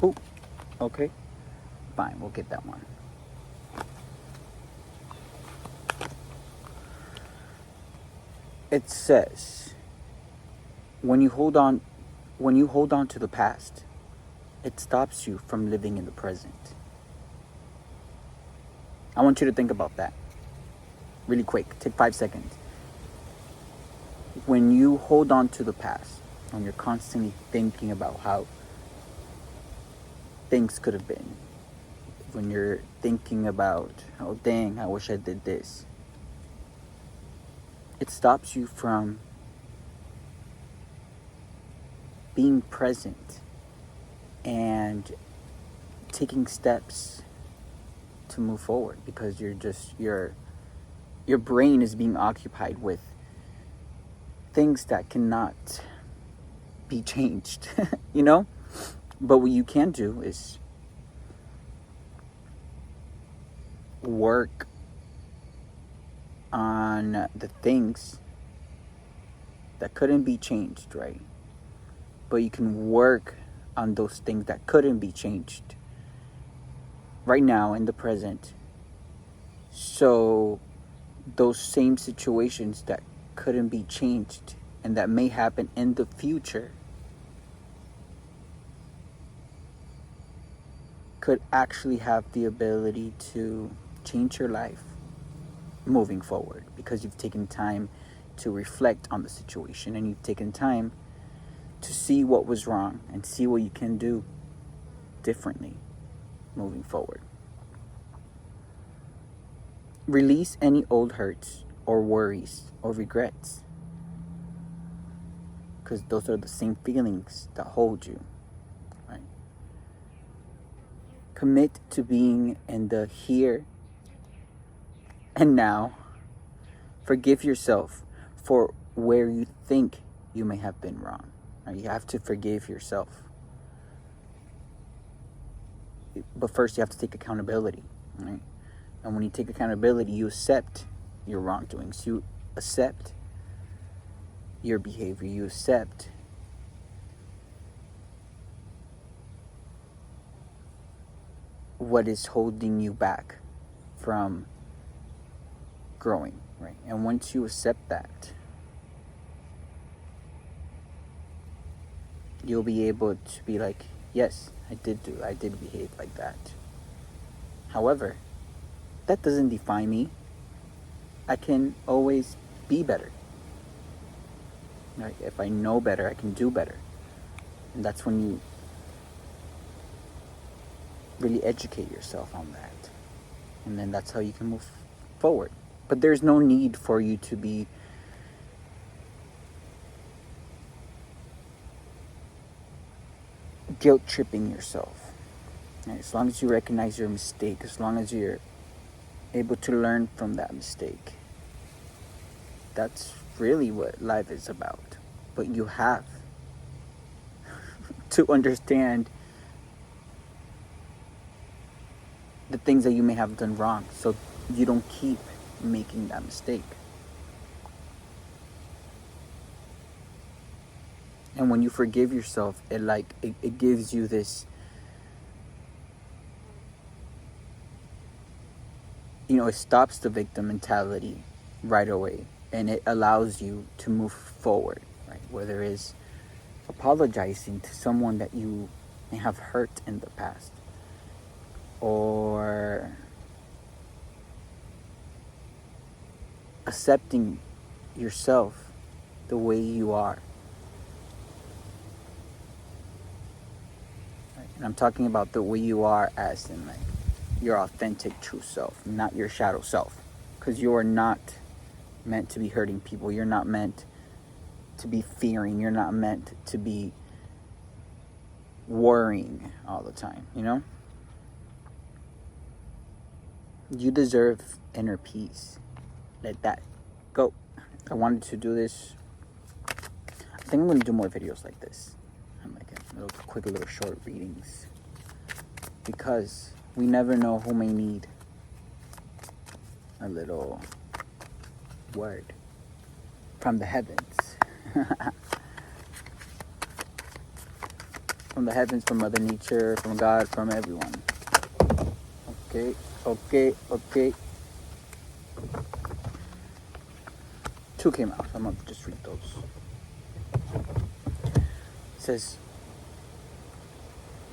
Oh, okay. Fine, we'll get that one. It says when you hold on to the past, it stops you from living in the present. I want you to think about that really quick. Take 5 seconds. When you hold on to the past, when you're constantly thinking about how things could have been, when you're thinking about, oh dang, I wish I did this, it stops you from being present and taking steps to move forward, because your brain is being occupied with things that cannot be changed. you know but what you can do is work on the things that couldn't be changed, right? But you can work on those things that couldn't be changed right now in the present, so those same situations that couldn't be changed and that may happen in the future could actually have the ability to change your life moving forward, because you've taken time to reflect on the situation and you've taken time to see what was wrong and see what you can do differently moving forward. Release any old hurts or worries or regrets, because those are the same feelings that hold you, right? Commit to being in the here and now. Forgive yourself for where you think you may have been wrong. Right? You have to forgive yourself. But first you have to take accountability, right? And when you take accountability, you accept your wrongdoings. You accept your behavior. You accept what is holding you back from growing, right? And once you accept that, you'll be able to be like, yes, I did behave like that. However, that doesn't define me. I can always be better. Right? If I know better, I can do better. And that's when you really educate yourself on that. And then that's how you can move forward. But there's no need for you to be guilt tripping yourself. Right? As long as you recognize your mistake, as long as you're able to learn from that mistake, that's really what life is about. But you have to understand the things that you may have done wrong, so you don't keep making that mistake. And when you forgive yourself, it gives you this, it stops the victim mentality right away, and it allows you to move forward, right? Whether it's apologizing to someone that you may have hurt in the past, or accepting yourself the way you are. Right? And I'm talking about the way you are as in like your authentic true self, not your shadow self. Because you are not meant to be hurting people. You're not meant to be fearing. You're not meant to be worrying all the time, You deserve inner peace. Let that go. I wanted to do this. I think I'm going to do more videos like this. I'm like quick little short readings. Because we never know who may need a little word from the heavens. from the heavens, from Mother Nature, from God, from everyone. Okay. 2 came out. I'm gonna just read those. It says,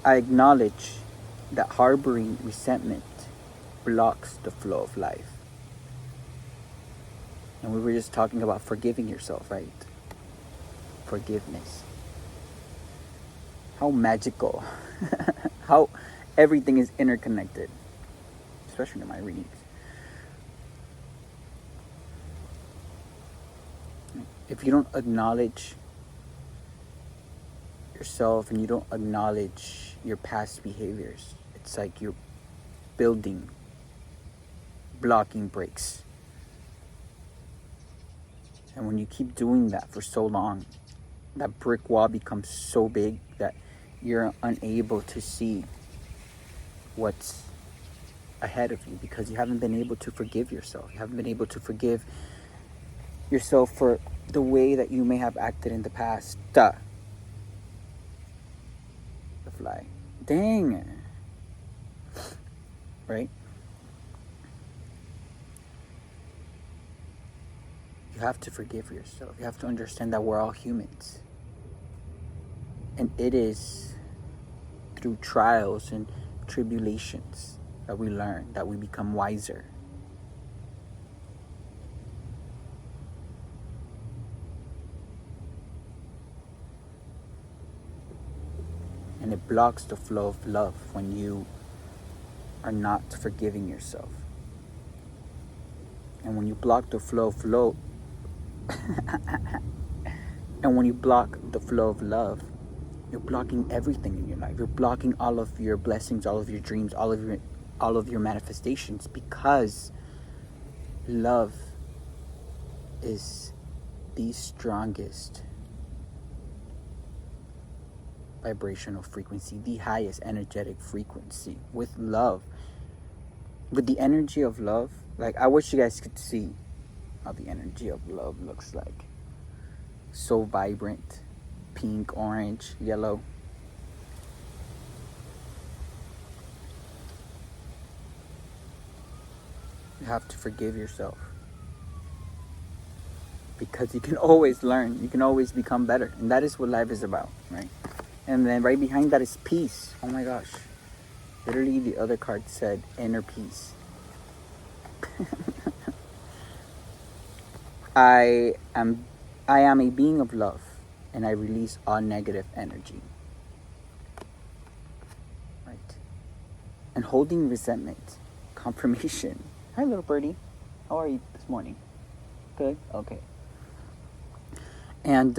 I acknowledge that harboring resentment blocks the flow of life. And we were just talking about forgiving yourself, right? Forgiveness. How magical. How everything is interconnected. Especially in my readings. If you don't acknowledge yourself and you don't acknowledge your past behaviors, it's like you're building blocking bricks. And when you keep doing that for so long, that brick wall becomes so big that you're unable to see what's ahead of you because you haven't been able to forgive yourself. You haven't been able to forgive yourself for the way that you may have acted in the past. The fly. Dang. Right? You have to forgive yourself. You have to understand that we're all humans. And it is through trials and tribulations that we learn, that we become wiser. And it blocks the flow of love when you are not forgiving yourself. And when you block the flow of love, and when you block the flow of love, you're blocking everything in your life. You're blocking all of your blessings, all of your dreams, all of your manifestations, because love is the strongest vibrational frequency, the highest energetic frequency. With love, with the energy of love, like, I wish you guys could see how the energy of love looks like. So vibrant, pink, orange, yellow. You have to forgive yourself, because you can always learn, you can always become better, and that is what life is about, right? And then right behind that is peace. Oh my gosh, literally the other card said inner peace. I am a being of love, and I release all negative energy. Right? And holding resentment, confirmation. Hi, little birdie. How are you this morning? Good? Okay. And,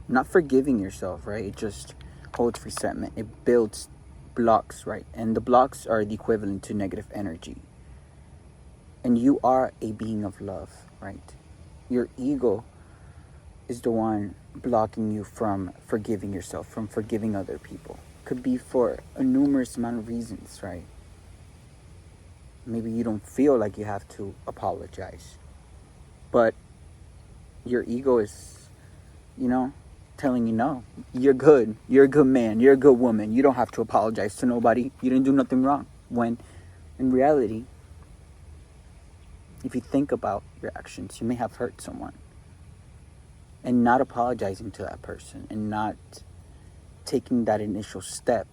not forgiving yourself, right? It just holds resentment. It builds blocks, right? And the blocks are the equivalent to negative energy. And you are a being of love, right? Your ego is the one blocking you from forgiving yourself, from forgiving other people. Could be for a numerous amount of reasons, right? Maybe you don't feel like you have to apologize, but your ego is, telling you, no, you're good. You're a good man. You're a good woman. You don't have to apologize to nobody. You didn't do nothing wrong. When in reality, if you think about your actions, you may have hurt someone. And not apologizing to that person and not taking that initial step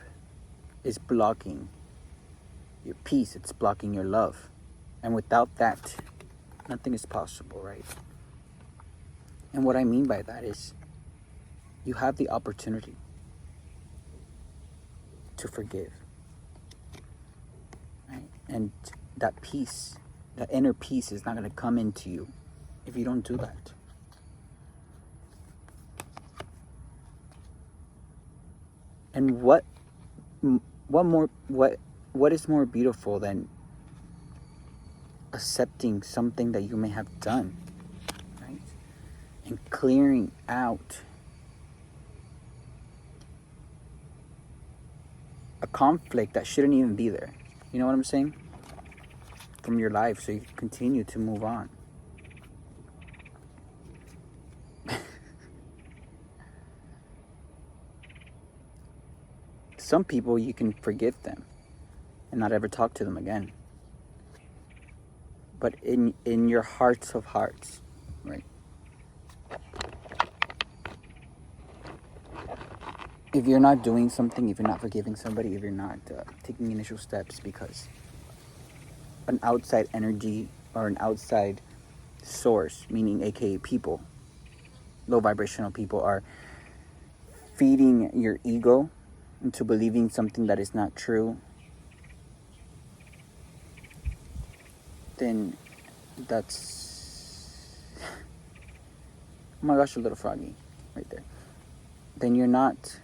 is blocking your peace. It's blocking your love. And without that, nothing is possible, right? And what I mean by that is, you have the opportunity to forgive, right? And that peace, that inner peace, is not going to come into you if you don't do that. And what is more beautiful than accepting something that you may have done, right? And clearing out a conflict that shouldn't even be there. You know what I'm saying? From your life, so you can continue to move on. some people, you can forgive them and not ever talk to them again. But in your hearts of hearts, right? If you're not doing something, if you're not forgiving somebody, if you're not taking initial steps because an outside energy or an outside source, meaning aka people, low vibrational people, are feeding your ego into believing something that is not true, then that's, oh my gosh, a little froggy right there. Then you're not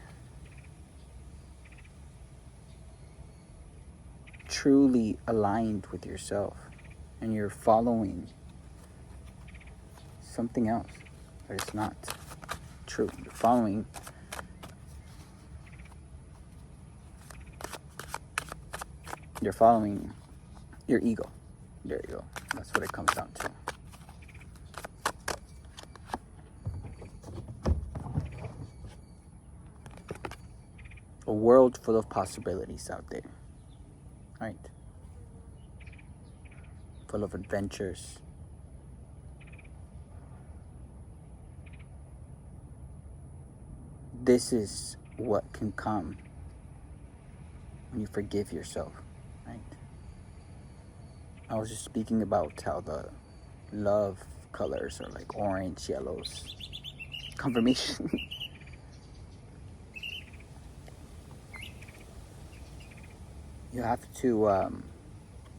truly aligned with yourself, and you're following something else that is not true. You're following your ego. There you go. That's what it comes down to. A world full of possibilities out there, right? Full of adventures. This is what can come when you forgive yourself, right? I was just speaking about how the love colors are like orange, yellows. Confirmation. You have to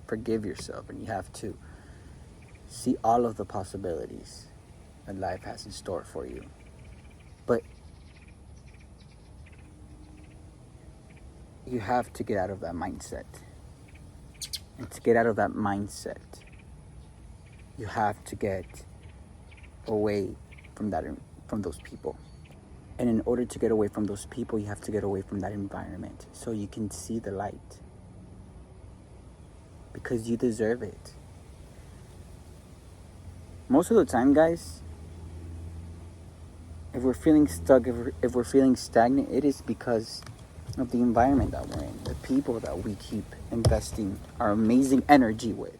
forgive yourself, and you have to see all of the possibilities that life has in store for you. But you have to get out of that mindset. And to get out of that mindset, you have to get away from those people. And in order to get away from those people, you have to get away from that environment so you can see the light. Because you deserve it. Most of the time, guys, if we're feeling stuck, if we're feeling stagnant, it is because of the environment that we're in, the people that we keep investing our amazing energy with.